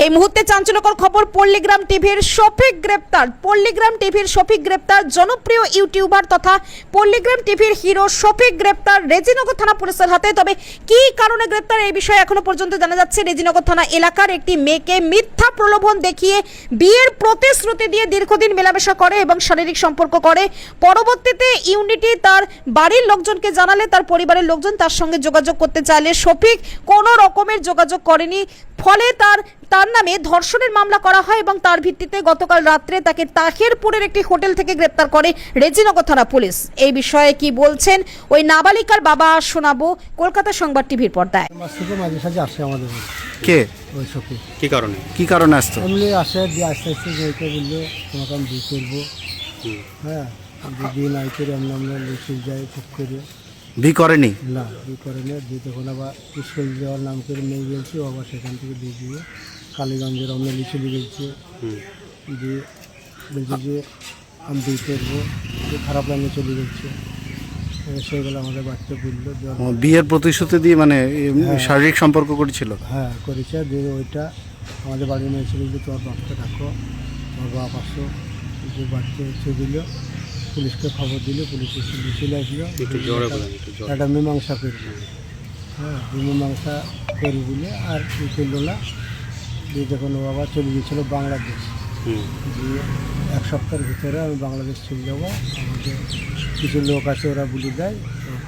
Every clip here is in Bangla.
এই মুহূর্তে চাঞ্চল্যকর খবর, পল্লীগ্রাম টিভির শফিক গ্রেপ্তার। পল্লীগ্রাম টিভির শফিক গ্রেপ্তার। জনপ্রিয় ইউটিউবার তথা পল্লীগ্রাম টিভির হিরো শফিক গ্রেপ্তার রেজিনগর থানা পুলিশের হাতে। তবে কি কারণে গ্রেপ্তার এই বিষয়ে এখনো পর্যন্ত জানা যাচ্ছে। রেজিনগর থানা এলাকার একটি মেয়েকে মিথ্যা প্রলোভন দেখিয়ে বিয়ের প্রতিশ্রুতি দিয়ে দীর্ঘদিন মেলামেশা করে এবং শারীরিক সম্পর্ক করে। পরবর্তীতে ইউনিটি তার বাড়ির লোকজনকে জানালে তার পরিবারের লোকজন তার সঙ্গে যোগাযোগ করতে চাইলে শফিক কোনো রকমের যোগাযোগ করেনি। ফলে তার নামে ধর্ষণের মামলা করা হয় এবং তার ভিত্তিতে গতকাল রাত্রে তাকে তাহিরপুরের একটি হোটেল থেকে গ্রেপ্তার করে রেজিনগর থানা পুলিশ। এই বিষয়ে কি বলছেন ওই নাবালিকার বাবা শোনাবো কলকাতা সংবাদ টিভির পর্দায়। মাঝে সাঝে আসে আমাদের কে ওই শফিক। কি কারণে আসতো? এমনি আসে দিয়ে আস্তে আস্তে যেতে বললো তোমাকে আমি বিয়ে করবো। হ্যাঁ, বিয়ে নাই করে আমরা লিখে যাই ঠিক করে। বি করেনি? না, বিয়ে করে না। দিয়ে তখন আবার স্কুল যাওয়ার নাম করে নিয়ে গেছি, ও আবার সেখান থেকে দিয়ে দিয়ে কালীগঞ্জের আমরা লিখে দিয়ে গেছি। দিয়ে বলছে যে আমি বিয়ে করবো, খারাপ লাইনে চলে গেছে। সেগুলো আমাদের বাড়িতে বললো বিয়ের প্রতিশ্রুতি দিয়ে, মানে শারীরিক সম্পর্ক করেছিল। হ্যাঁ করেছে। দিয়ে ওইটা আমাদের বাড়ির মেয়ে ছিল যে তোমার বাপকে ডাকো, তোমার বাপ আসো। যে বাড়িতে এসে দিল, পুলিশকে খবর দিল, পুলিশ এসে চলে আসলো। একটা মীমাংসা করবে। হ্যাঁ, মীমাংসা করি বলে আর কি করলো না। দিয়ে যখন ও আবার চলে গিয়েছিলো বাংলাদেশ, দিয়ে এক সপ্তাহের ভিতরে আমি বাংলাদেশ চলে যাবো। আমাদের কিছু লোক আছে, ওরা বলে দেয়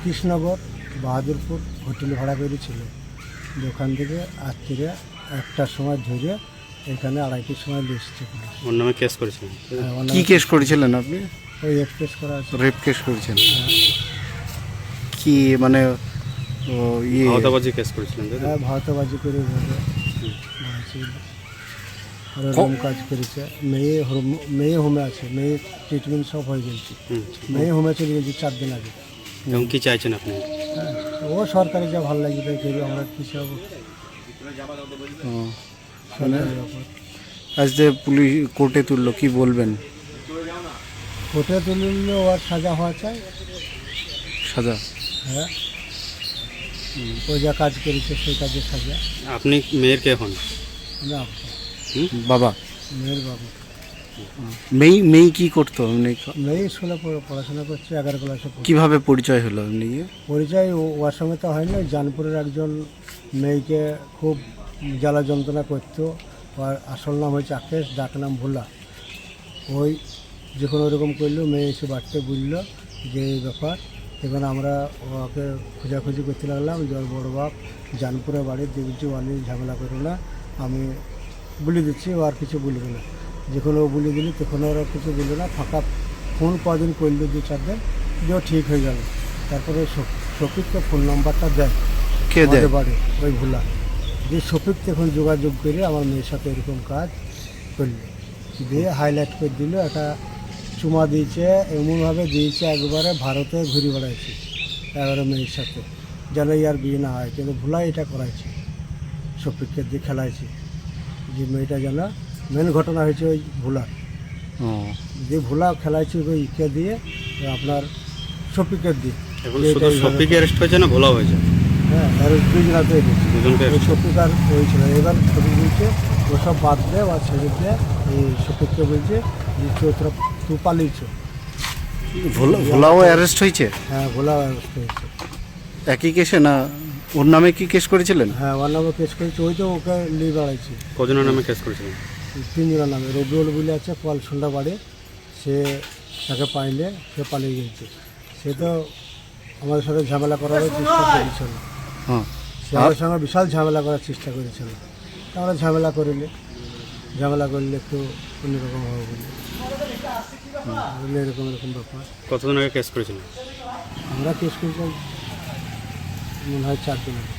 কৃষ্ণনগর বাহাদুরপুর হোটেল ভাড়া করেছিল। ওখান থেকে রাত্রিরে 1টার সময় ধরে এখানে 2:30টার সময় এসেছে পুলিশ। ওর নামে কেস করেছিলেন? কি কেস করেছিলেন আপনি? ওই রেপ কেস করা আছে। রেপ কেস করেছেন? কি মানে ভাওতাবাজি কেস করেছিলেন? হ্যাঁ, ভাওতাবাজি করে রকম কাজ করেছে। মেয়ে হোমে আছে, মেয়ে ট্রিটমেন্ট সব হয়ে গেছে। মেয়ে হোমে চলে গেছে 4 দিন আগে। এবং কি চাইছেন আপনি? হ্যাঁ, ও সরকারি যা ভালো লাগে তাই করি, আমরা কিছু হবো। আজ যে পুলিশ কোর্টে তুললো, কি বলবেন? কোর্টে তুললে ওর সাজা হওয়া চাই। সাজা? হ্যাঁ, ও যা কাজ করেছে সেই কাজের সাজা। আপনি মেয়ের কে হন? না, বাবা। মেয়ের বাবা। মেয়ে কি করতো? মেয়ে স্কুলে পড়াশোনা করছে, 11 ক্লাসে। কিভাবে পরিচয় হলো এমনি? পরিচয় ওর সঙ্গে তো হয় না। জানপুরের একজন মেয়েকে খুব জ্বালা যন্ত্রণা করতো। ওর আসল নাম হচ্ছে আকেশ, ডাক নাম ভোলা। ওই যখন ওরকম করলো, মেয়ে এসে বাড়িতে বললো যে এই ব্যাপার। এখন আমরা ওকে খোঁজাখুঁজি করতে লাগলাম যে ওর বড়ো বাপ জানপুরে বাড়ি, দেখছি ওয়ালি ঝামেলা করো না, আমি বলে দিচ্ছি, ও আর কিছু বলবে না। যখন ও বলে দিল তখন ওরা কিছু বললো না। ফাঁকা ফোন কদিন করলো, 2-4 দিন, যে ও ঠিক হয়ে গেল। তারপরে শফিককে ফোন নাম্বারটা দেয়। কে দেয়? বাড়ি ওই ভোলা। যে শফিক তখন যোগাযোগ করে আমার মেয়ের সাথে এরকম কাজ করলো। দিয়ে হাইলাইট করে দিল, একটা চুমা দিয়েছে, এমনভাবে দিয়েছে একবারে ভারতে ঘুরে বেড়াইছে 11 মেয়ের সাথে, যেন ইয়ার বিয়ে না হয়। কিন্তু ভোলা এটা করাইছে, শফিককে দিয়ে খেলাইছে যে মেয়েটা যেন। মেন ঘটনা হয়েছে ওই ভোলার। যে ভোলা খেলাইছে ওই ইকে দিয়ে, আপনার শফিকের দিয়ে। শফিক অ্যারেস্ট হয়েছে না ভোলা হয়েছে? হ্যাঁ, আর 2 জনাতে ওই শফিক আর হয়েছিল। এবার শফিক বলছে ওসব বাদ দে বা ছেড়ে দে। এই শফিককে বলছে যে তোরা তুই পালিয়েছ। ভোলাও অ্যারেস্ট হয়েছে? হ্যাঁ, ভোলাও অ্যারেস্ট হয়েছে। একই কেসে না? ওর নামে কি কেস করেছিলেন? হ্যাঁ, ওর নামে কেস করেছে। ওই তো ওকে নিয়ে বেড়াইছে। কজনের নামে কেস করেছিলেন? 3 জনের নামে। রবিউল বলে আছে পালসন্ডা বাড়ি, সে তাকে পাইলে সে পালিয়ে গেছে। সে তো আমাদের সাথে ঝামেলা করার চেষ্টা করেছিল। সে আমাদের সঙ্গে বিশাল ঝামেলা করার চেষ্টা করেছিল। আমরা ঝামেলা করলে একটু অন্যরকম হবে বলে এরকম ব্যাপার। কতদিন আগে কেস করেছিলেন? আমরা কেস করেছিলাম মনে হয় 4 দিন আগে।